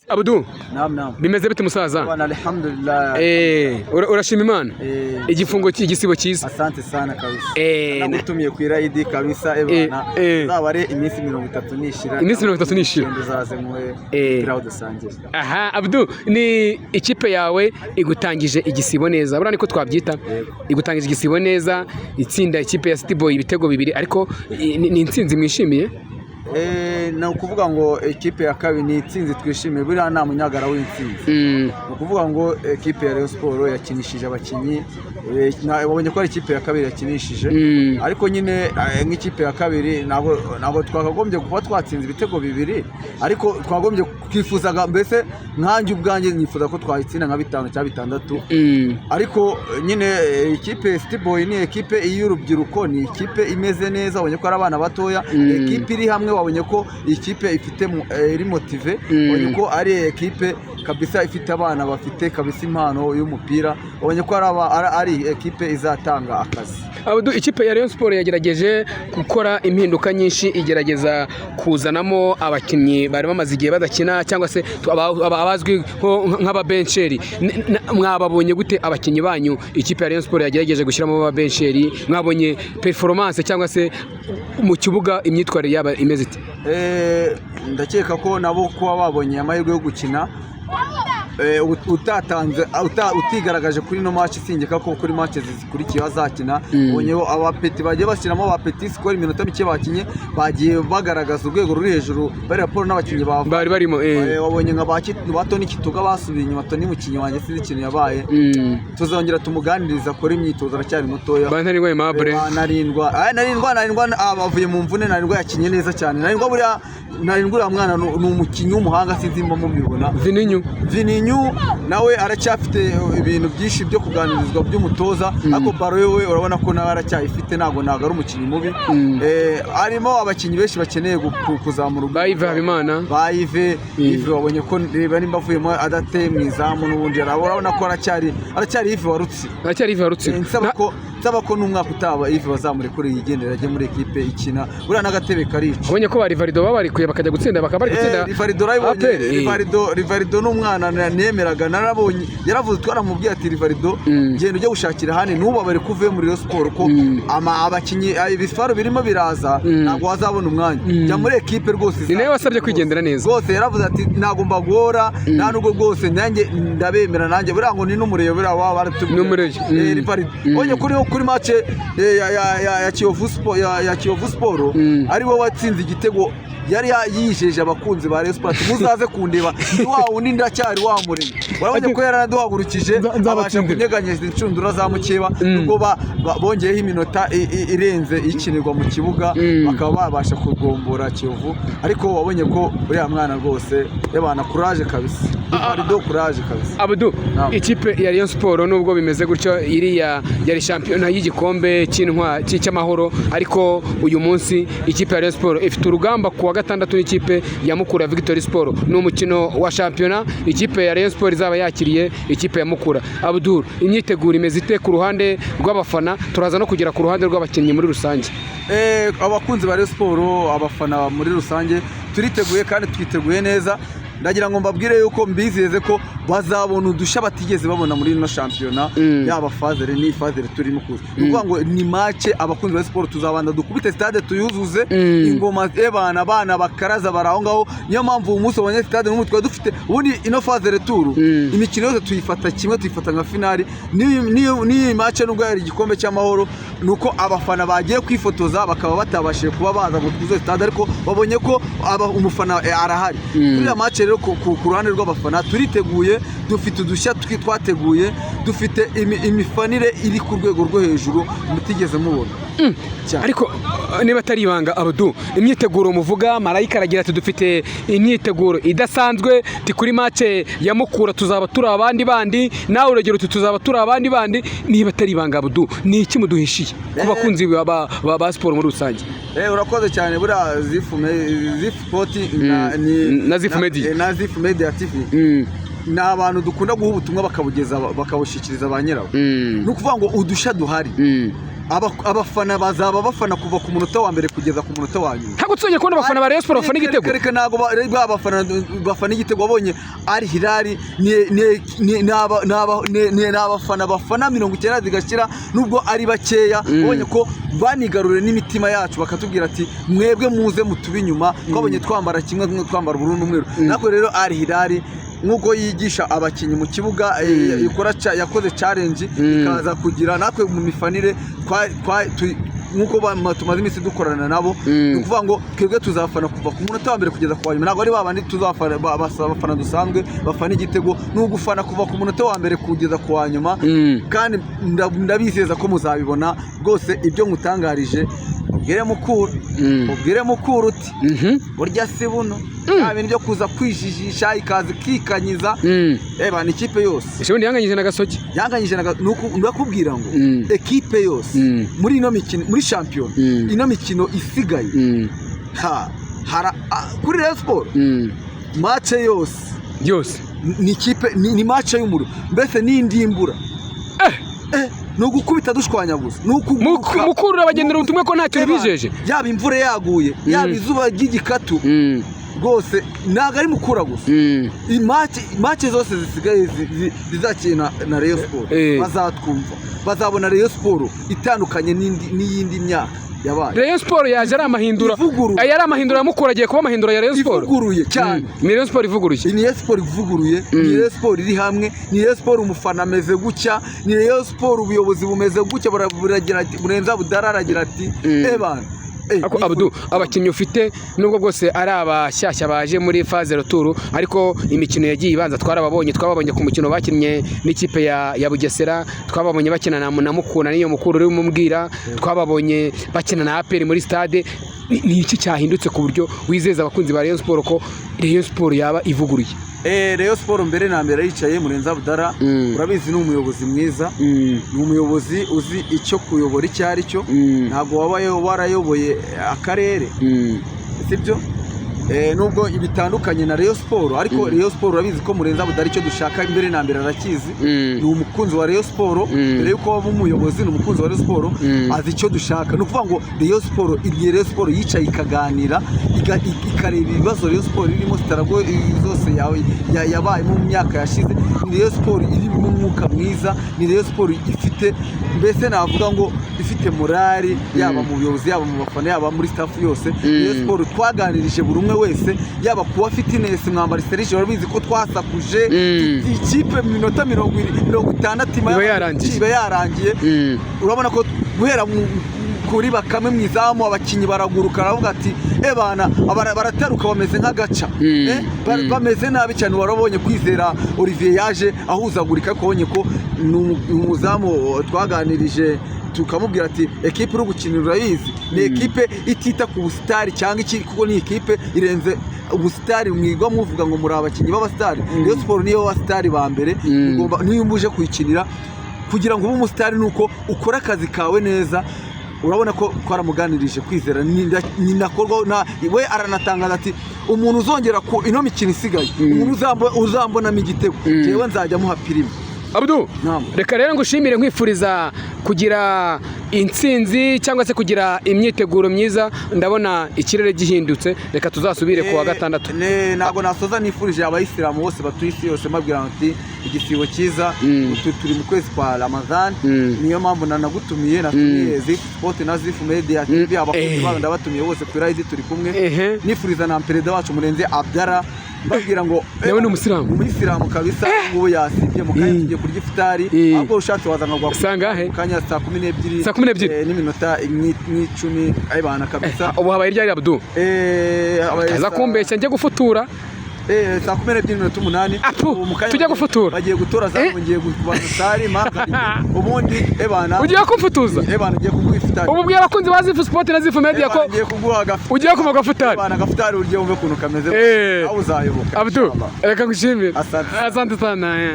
Abdou Naam. bimeze bite musaza? Bwana alhamdulillah. Urashima Imana? Igifungo cy'igisibo cyiza. Asante sana kabisa. Nagutumiye ku irayidi kabisa ebana. Zabare iminsi 30 nishira. Iminsi 30 nishira. Nduzaze mwe crowd sangira. Aha Abdou ni ikipe yawe igutangije igisibo neza. Burani ko twabyita. Igutangije igisibo neza, itsinda ikipe ya City Boy ibitego bibiri ariko ni intsinzi mwishimiye? Na ukuvuga ngo ekipe ya kabiri ni itsinzi twishimiye buriya nta munyagara w'intsinzi. Ukuvuga ngo ekipe ya Rayon Sport yakinishije abakinyi wabonye ko ari ikipe ya kabiri yakinishije ariko nyine nk'ikipe ya kabiri nabo twakagombye kuba twatsinze ibitego bibiri ariko twagombye kwifuzaga mbese nkanjye ubwanjye nifuza ko twayitsinda nka 5 cyangwa 6 ariko nyine ikipe City Boy ni ekipe y'urubyiruko ni ikipe imeze neza wabonye ko ari abana batoya ekipe iri hamwe wabonye ko ikipe ifite iri motive wabonye ko ari ekipe kabisa ifite abana bafite kabisa impano y'umupira wabonye ko ari ekipe izatanga akazi. Abdou ikipe ya Rayon Sport yagerageje gukora impinduka nyinshi igerageza kuzanamo abakinnyi bari bamaze igihe badakina cyangwa se abazwi nk'ababencheri. Mwababonye gute abakinnyi banyu ikipe ya Rayon Sport yagerageje gushyiramo ababencheri? Mwabonye performance cyangwa se mu kibuga imyitwarire yaba imeze ite? Ndakeka ko nabo kuba babonye amahirwe yo gukina utigaragaje kuri no match singeka ko kuri match zikurikiye bazakina bonyeho abapeti bagiye bashyiramo abapeti skora iminota mike bakinye bagiye bagaragaza urwego ruri hejuru bari raporo n'abakinyi bari barimo wabonye nka bato n'ikituga basubiye inyuma to n'umukinyi wanjye sinzi ikintu yabaye tuzongera tumuganiriza kora imyitozo aracyari mutoya bantarindwa Aimable narindwa abavuye mu mvune narindwa yakinye neza cyane narindwa mwana ni umukinyi w'umuhanga sinzi mbamo mbibona Vininyu nawe aracyafite ibintu byinshi byo kuganirizwa by'umutoza ariko baro yewe urabona ko nawe aracyayifite ntago ari umukinyi mubi arimo abakinyi benshi bakeneye kuzamura Bayive Habimana Bayive wabonye ko reba nimba avuyemo adateye mu izamu n'ubundi urabona ko aracyari Yves warutse nsaba ko n'umwaka utaba Yves bazamure kuri yigendera ajye muri ekipe ikina buriya n'agatebe karica ubonye ko bari Varido babarikuye bakajya gutsinda bakaba bari gutsinda Varido n'umwana nemeraga narabonye yaravuze twaramubwiye ati Varido genda ujye gushakira hane n'ubabare kuvuye muri Rayon Sport ko abakinyi ibifaro birimo biraza ntabwo wazabona umwanya jya muri ekipe rwose ni nawe wasabye kwigendera neza rwose yaravuze ati ntabwo mbagora nta nubwo rwose nanjye ndabemera nanjye buriya ngo ni n'umureye buriya waba baratubwiye Varido onye kuri match ya Kiyovu Sport ari we watsinze igitego yari yijeje abakunzi ba Rayon Sport muzaze kundeba wa undi ndacyari wa murenge urabonye ko yaranaduhagurukije abasha kunyeganyeza incundura za mukeba ubwo bongeyeho iminota irenze ikinirwa mu kibuga bakaba babasha kugombora Kiyovu ariko wabonye ko uriya mwana rwose yabana courage kabisa Varido courage kabisa. Abdou ikipe ya Rayon Sport nubwo bimeze gutyo iriya yari champion y'igikombe cy'amahoro ariko uyu munsi ikipe ya Rayon Sport ifite urugamba ku gatandatu n'ikipe ya Mukura Victory Sport ni umukino wa championnat ikipe ya Rayon Sport izaba yakiriye ikipe ya Mukura. Abdou imyiteguro imeze ite ku ruhande rw'abafana turaza no kugera ku ruhande rw'abakinnyi muri rusange? Abakunzi ba Rayon Sport abafana muri rusange turiteguye kandi twiteguye neza ndagira ngo mbabwire yuko mbizeze ko bazabona udusha batigeze babona muri no championnat yaba fazere ni fazere turimo kuza kuvuga ngo ni match abakunzi ba sport tuzabanda dukubite stade tuyuzuze ingoma abana bakaraza baraho ngaho niyo mpamvu umunsi wabonye stade n'umutwe dufite ubundi ino fazere tour imikino yose tuyifata kimwe tuyifata nka finali ni match nubwo yari igikombe cy'amahoro nuko abafana bagiye kwifotoza bakaba batabashije kuba baza mu tuzo stade ariko babonye ko umufana arahari kuri ya match rero ku ruhande rw'abafana turiteguye dufite udushya twateguye dufite imifanire iri ku rwego rwo hejuru mutigeze mubona ariko niba atari ibanga Abdou imyiteguro muvuga Marayika aragira ati dufite imyiteguro idasanzwe kuri match ya Mukura tuzaba turi abandi bandi nawe urugero tuzaba turi abandi bandi niba atari ibanga Abdou ni iki muduhishiye ku bakunzi ba sport muri rusange? Urakoze cyane buriya Zif Sport na Zif Media TV ni abantu dukunda guha ubutumwa bakabugeza bakabushyikiriza ba nyirawo ni ukuvuga ngo udusha duhari abafana bazaba bafana kuva ku munota wa mbere kugeza ku munota wa nyuma. Ntabwo tuzongeye kubona abafana ba Rayon Sport bafana igitego. Reka ntabwo abafana bafana igitego wabonye ari Hilal ni abafana bafana 90 zigashira nubwo ari bakeya wabonye ko banigarure n'imitima yacu bakatubwira ati mwebwe muze mutubi inyuma twabonye twambara kimwe twambara burundu umweru. Nako rero ari Hilal nkuko yigisha abakinnyi mu kibuga yakoze challenge ikaza kugira natwe mu mifanire nkuko tumaze iminsi dukorana nabo ni ukuvuga ngo twebwe tuzafana kuva ku munota wa mbere kugeza ku wa nyuma. Ntabwo ari babandi tuzafana abafana dusanzwe bafana igitego ni ugufana kuva ku munota wa mbere kugeza ku wa nyuma kandi ndabizeza ko muzabibona rwose. Ibyo ngutangarije ubwire mukuru uti burya si buno ibintu byo kuza kwijijisha ikaza ikikanyiza ni ikipe yose. Ejobundi yanganyije na Gasogi ndakubwira ngo ekipe yose muri ino mikino muri shampiyona ino mikino isigaye kuri Rayon Sport match yose ni ikipe ni match y'umuriro mbese n'indimbura no gukubita dushwanya gusa mukuru abagendera ubutumwa ko ntacyo bijeje yaba imvura yaguye yaba izuba ry'igikatu rwose ntabwo ari mukura gusa. Match zose zisigaye zizakina na Rayon Sport bazatwumva bazabona Rayon Sport itandukanye n'iyindi myaka yabaye. Rayon Sport yaje ari amahindura ya Mukura agiye kuba amahindura ya Rayon Sport ivuguruye cyane. Ni Rayon Sport ivuguruye, ni Rayon Sport ivuguruye, ni Rayon Sport iri hamwe, ni Rayon Sport umufana ameze gutya, ni Rayon Sport ubuyobozi bumeze gutya burenza budararagira ati bana Ako Abdou abakinnyi ufite nubwo bwose ari abashyashya baje muri phase retour ariko imikino yagiye ibanza twababonye ku mukino bakinnye n'ikipe ya Bugesera, twababonye bakina na Mukura niyo Mukuru uri mumbwira, twababonye bakina na APR muri stade. Ni iki cyahindutse ku buryo wizeza abakunzi ba Rayon Sport ko Rayon Sport yaba ivuguruye? Rayon Sport mbere na mbere yicaye Murenza Budara urabizi ni umuyobozi mwiza, ni umuyobozi uzi icyo kuyobora icyo ari cyo, ntabwo wabaye warayoboye akarere sibyo. Nubwo ibitandukanye na Rayon Sport ariko Rayon Sport urabizi ko Murenza Budara icyo dushaka mbere na mbere arakizi, ni umukunzi wa Rayon Sport mbere yuko waba umuyobozi ni umukunzi wa Rayon Sport azi icyo dushaka. Ni ukuvuga ngo Rayon Sport igihe Rayon Sport yicaye ikaganira ikareba ibibazo Rayon Sport irimo zitarago zose yabaye mu myaka yashize, ni Rayon Sport iri mu mwuka mwiza, ni Rayon Sport ifite mbese navuga ngo ifite morali yaba mu buyobozi yaba mu bafana yaba muri staff yose. Rayon Sport twaganirije buri umwe wese yaba kuba fitness mwambari Serge urabizi ko twasakuje ikipe mu minota 60 iba yarangiye. Urabona ko guhera kuri Bakame mwizamu abakinyi baraguruka aravuga ati bana barataruka bameze nk'agaca bameze nabi cyane. Warabonye Kwizera Olivier yaje ahuzagurika konye ko umuzamu twaganirije tukamubwira ati ekipe uri gukinira urayizi ni ekipe itita ku busitari cyangwa iki kuko ni ekipe irenze ubusitari mwigwa muvuga ngo muri abakinyi b'abasitari. Rayon Sport niyo basitari ba mbere ugomba niyo umbuje kuyikinira kugira ngo ube umusitari nuko ukora akazi kawe neza. Urabona ko twaramuganirije Kwizera ni nakorwa we aranatangaza ati umuntu uzongera ku ino mikino isigaye umuntu uzambonamo igitego jewe nzajya muha pirime. Abdou reka rero ngushimire nkwifuriza kugira intsinzi cyangwa se kugira imyiteguro myiza. Ndabona ikirere gihindutse, reka tuzasubire ku wa gatandatu. Ntabwo nasoza nifurije abayisilamu bose batuye isi yose mabwira ati igisibo cyiza turi mu kwezi kwa Ramadan, niyo mpamvu nanagutumiye natumiye Zif Sport na Zif Media TV abakozi babo ndabatumiye bose kuri ID turi kumwe. Nifuriza na perezida wacu Murenzi Abdara babwira ngo nawe ni umusilamu kabisa ubu yasibye mu kanya tugiye kurya ifitari ahubwo ushatse wazanga gwa sangahe kanya saa 12 n'iminota 10 ayibana kabisa. Ubu habaye ryari Abdou aza kumbeshya njye gufutura saa 12:08 tujya gufutura bagiye gutora zamu ngiye kubanza sari maka ubundi bana ugiye kumfutuza ugiye kugwifitari. Ubu bwiye abakunzi ba Zif Sport na Zif Media ko ugiye kumugwa futari bana gafutari ugiye umve kuntu kameze aho uzayoboka. Abdou reka ngushimire, asante sana.